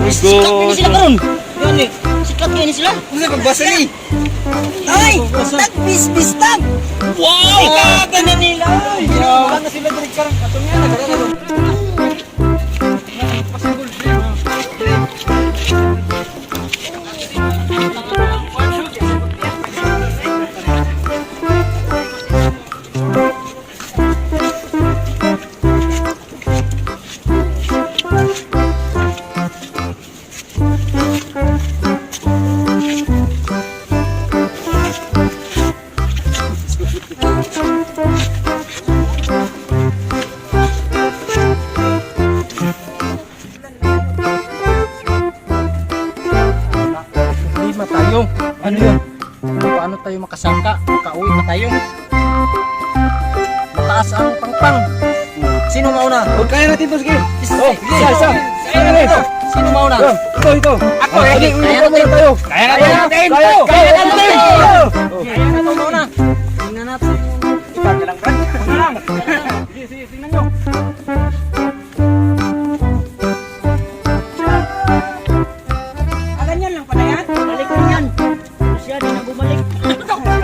Sikat ini sila karon. Yan eh. Sikat ini sila. Ano pagbasa ni? Ay, tagbis-bis tag. Wow! Ikata na nila. Wala na sila direct karang katong yan nagdala. Tayo. Ano yun? Paano tayo makasangka? Makauwi na tayo. Mataas ang pangpang. Sino mauna? Huwag kaya natin to, sige. Oh, isa. Sino mauna? Ito. Ako eh. Kaya natin tayo. Kaya natin. Kaya natin mauna. Tingnan natin. Ipagka lang, Brad. Una lang. Sige, tingnan nyo. Ganyan lang pala yan. Balik na yan. Siya din na bumalik. TikTok yan.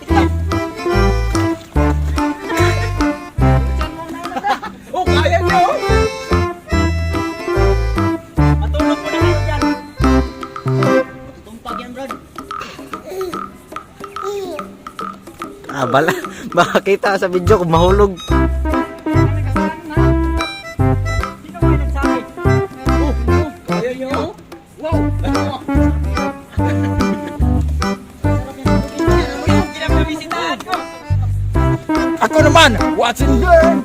TikTok. Oh, kaya nyo. Matulog po na kayo dyan. Tumpag yan, Brad. Bala. Makakita sa video kung mahulog. Ako naman, what's in there?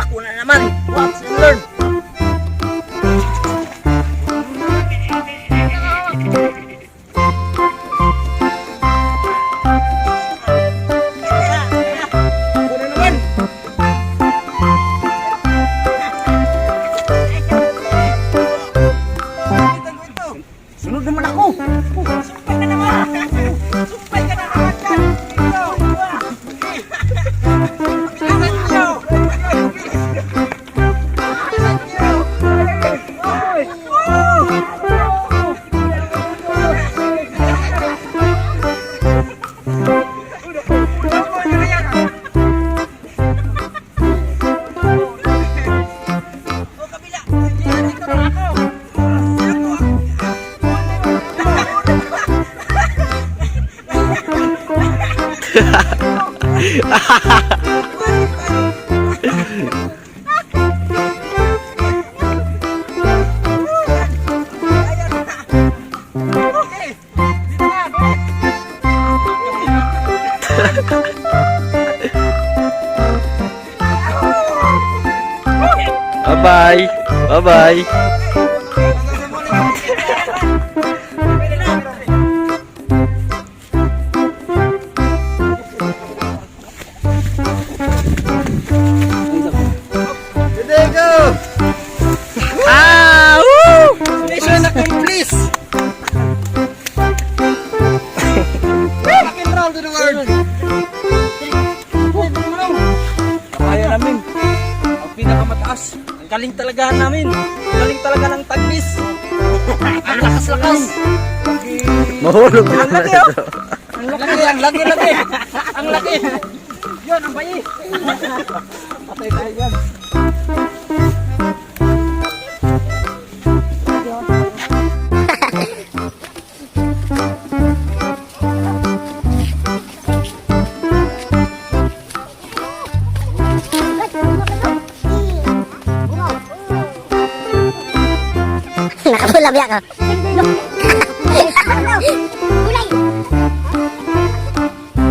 Ako na naman. Watch and learn. Ako na naman. Sunod naman ako. Sumpay ka naman. Sumpay ka naman. Bye-bye. Bye-bye. There you go. Woo! Mission accomplished. Second round to the world. Kaya namin. Ang pinakamataas. Ang galing talaga namin. Ang galing talaga ng tagbis. Ang lakas-lakas. Mahulog Ang na laki ito. oh. Ang laki. Ang laki. Yun, ang bayi. Patay tayo yan. Nakapula biyak ka. Kulay.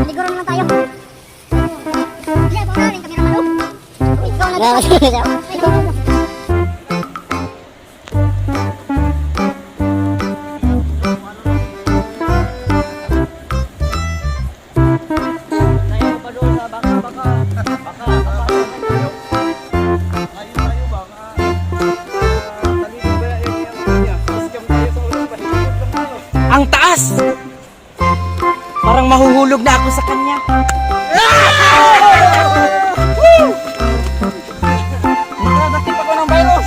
Liguro naman tayo. Ikaw na. Ang taas! Parang mahuhulog na ako sa kanya. Nakakatip ako ng virus.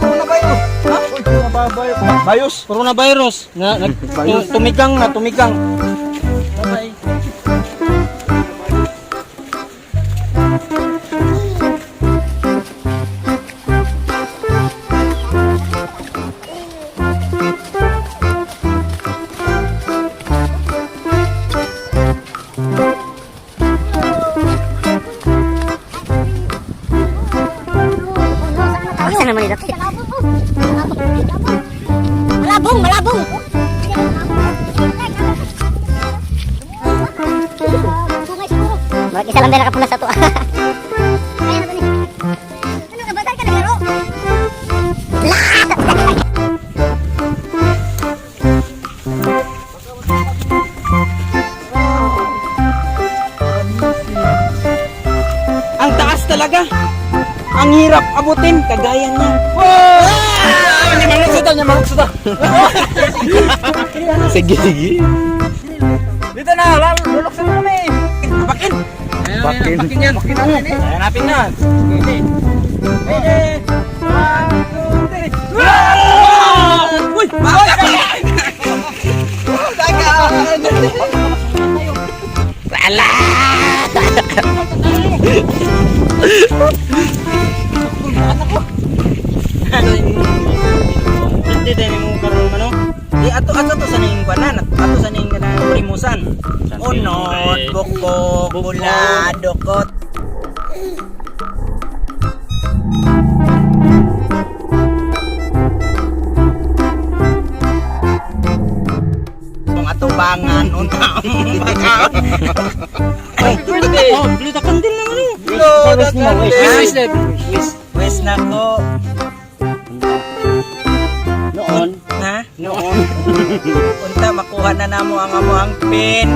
Coronavirus. Ha? Bayos. Coronavirus. Tumigang na, tumigang. Bye-bye. Saan naman ito? Malabong, malabong. Bakit isa lang din nakapunas sa to? Ano ka ba? Saan ka naglaro? Ang taas talaga. Ang hirap abutin, kagaya niya. Niya maluksutan. Sige, sige. Dito na, luluksan mo kami. Bakin. Bakin. Bakin yan. Bakin na yan. Hanapin na. Pwede. Pwede. 1, 2, 3. Uy! Lala! Hindi din mo karon ano? Di ato to sa ning banan, ato sa ning primusan. Unod, bukok, bula, dokot. Kung atubangan unta ang bakaw. Ay, pwede. Oh, blue ta kandil naman eh. Wes na ko. Noon. Ha? Noon. Unta makuha na namo ang amuang pin.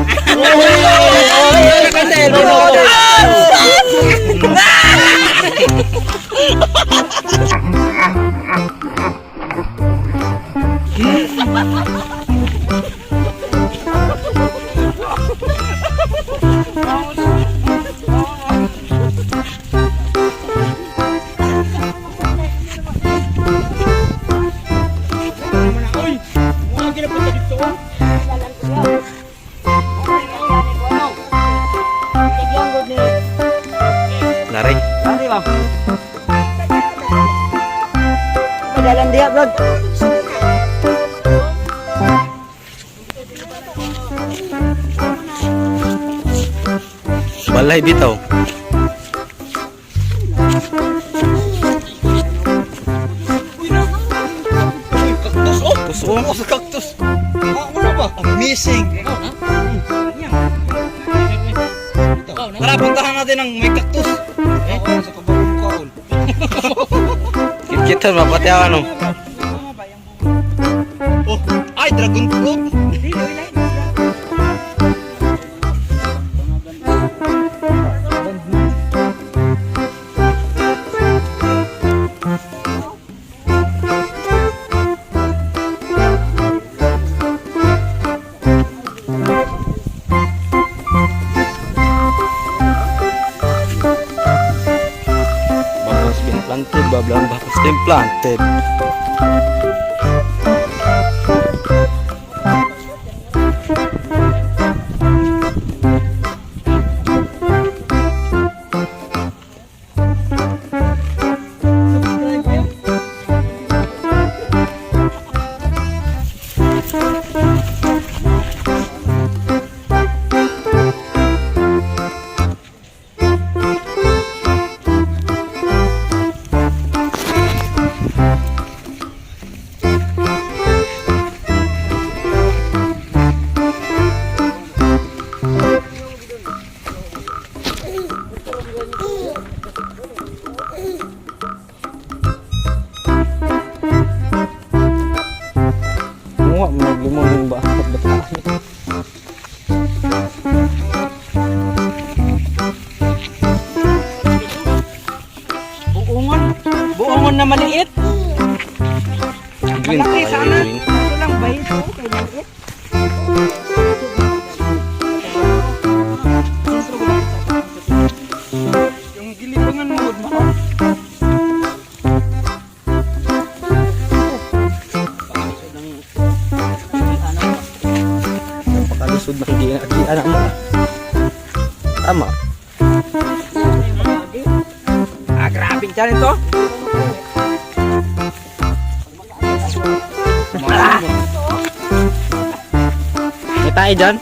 Naray. Lari ba? Jalan dia, bro. Balay bitaw. Kaktus oh! Gusto mo sa kaktus? Ano ba? Amazing! Tara, puntahan natin ang may kaktus. Sa kabagong kaon. Kita mapati ako ano. Oh, ay, dragon fruit! Bubbles been planted, bablang bubbles been planted. na maliit. Green Malaki pa sana. kayo, green. Ito lang ba ito? Kay maliit. Yung gilibangan mo, mahal. Napakalisod ng anak mo. Tama. Ah, grabe dyan ito. May tayo dyan.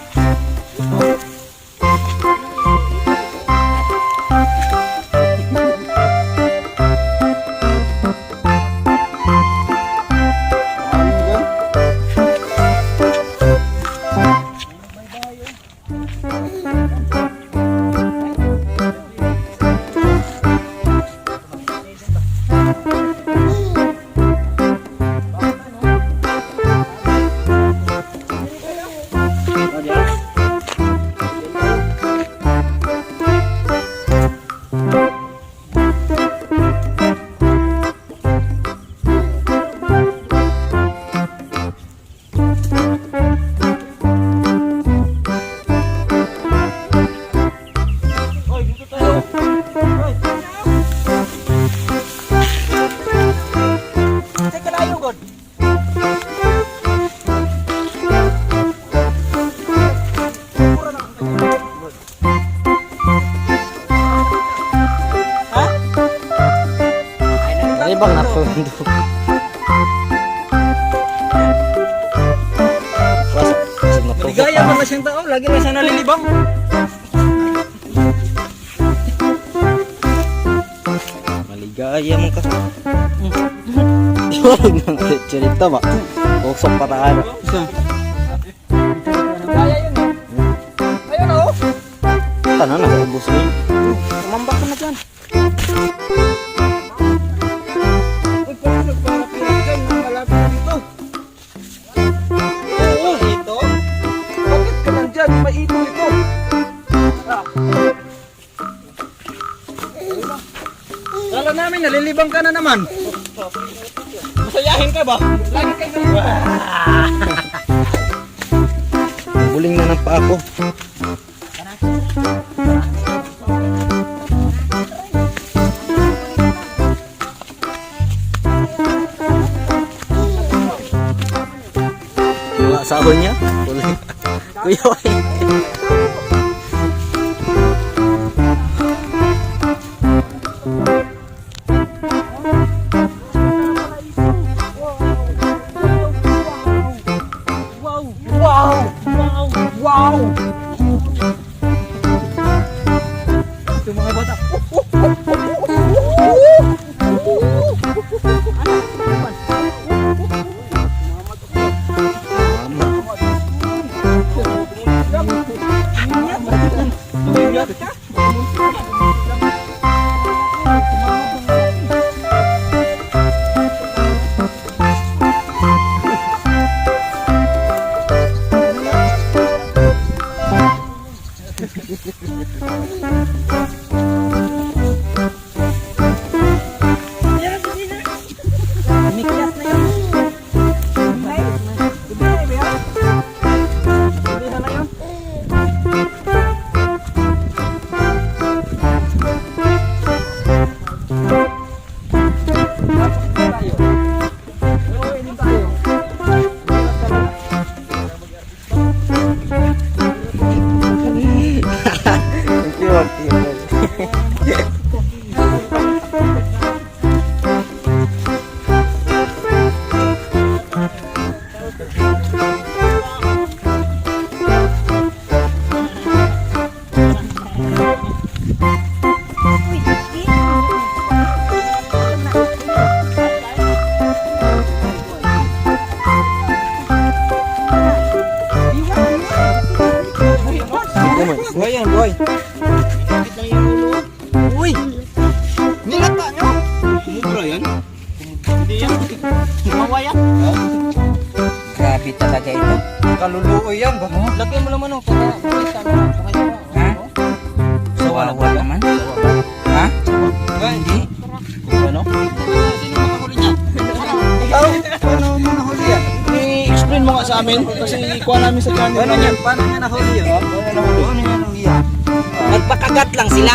Teka layo, God. Ha? Ay, bang natundo. Wasak. Kasi natundo. Maligaya man na siyang tao. Lagi na siya nalilibang. Maligaya mo ka. Iwalag ng chirita ba? Usok pa tayo. Maligaya yun eh. Ayun o. Tanan na, ubus mo yun. Tumambak ka na dyan. Uy, paano nagpapirap dyan? Malapit dito. Oo, ito. Bakit ka nandyan? May ito ito. Ah. Kala namin, nalilibang ka na naman. Masayahin ka ba? Lagi kayo Buling na ng paa ko. Wala sahon niya. Buling. Kuya, Wow! Wow! Wow! Ito mga bata. Nikyat na yun. Boy yan, boy. Kapit lang yung ulo. Uy! Nilata nyo! Kumubra yan? Hindi yan. Mawa yan. Grabe talaga ito. Kaluluoy yan. Lagyan mo naman ang pagkakita mo. Ha? Sawawa naman? Ha? Hindi. Ano? Sino namin kasi ikuha namin sa channel. Paano niya nahuli yun? Paano niya nahuli yan? Nagpakagat lang sila.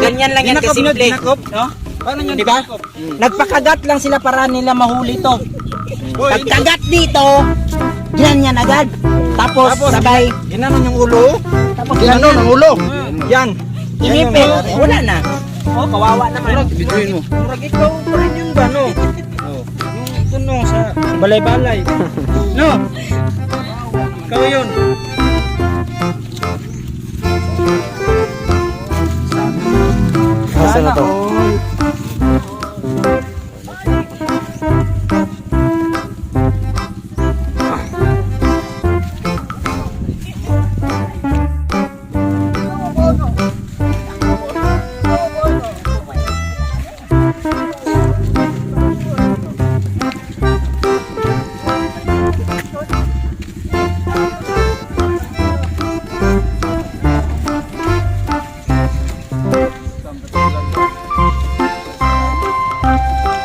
Ganyan lang yan kasimple. Dinakop, no? Paano niya Di ba? dinakop? Nagpakagat lang sila para nila mahuli to. Pagkagat dito, ganyan agad. Tapos sabay, Ginanon yung ulo. tapos Ginanon ang ulo. Yan. inipit. Wala na. Oh, kawawa naman. Bituin mo. Murag ikaw pa rin yung gano. Yung tunong sa balay-balay. No? Ikaw yun. Asa na to?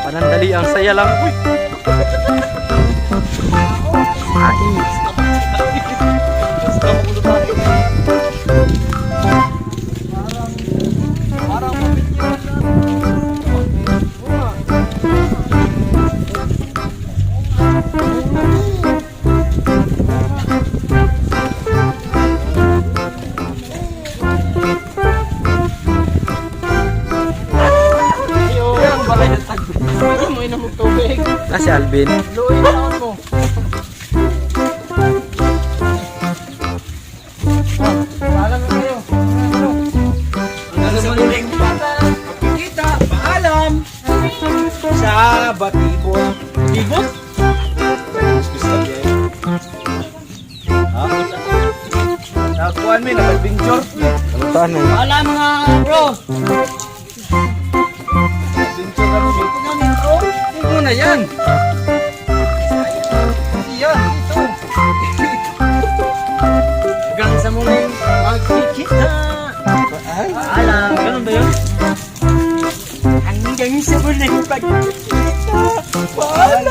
Panandali ang saya lang. Uy. Yan, balay ng tagbis. Mo ina mo tubig. Na si Alvin. Luoy na mo. Paalam na kayo. Hanggang sa muling kita, paalam sa Batibot. Batibot? Nakuhaan mo yun, nag-adventure. Ano to ano? Paalam mga bro. Adventure na rin. Ito namin bro. Ito muna yan. Yan, ito. Hanggang sa muling magkikita. Paalam. Ganun ba yun? Hanggang sa muling pagkikita. Paalam.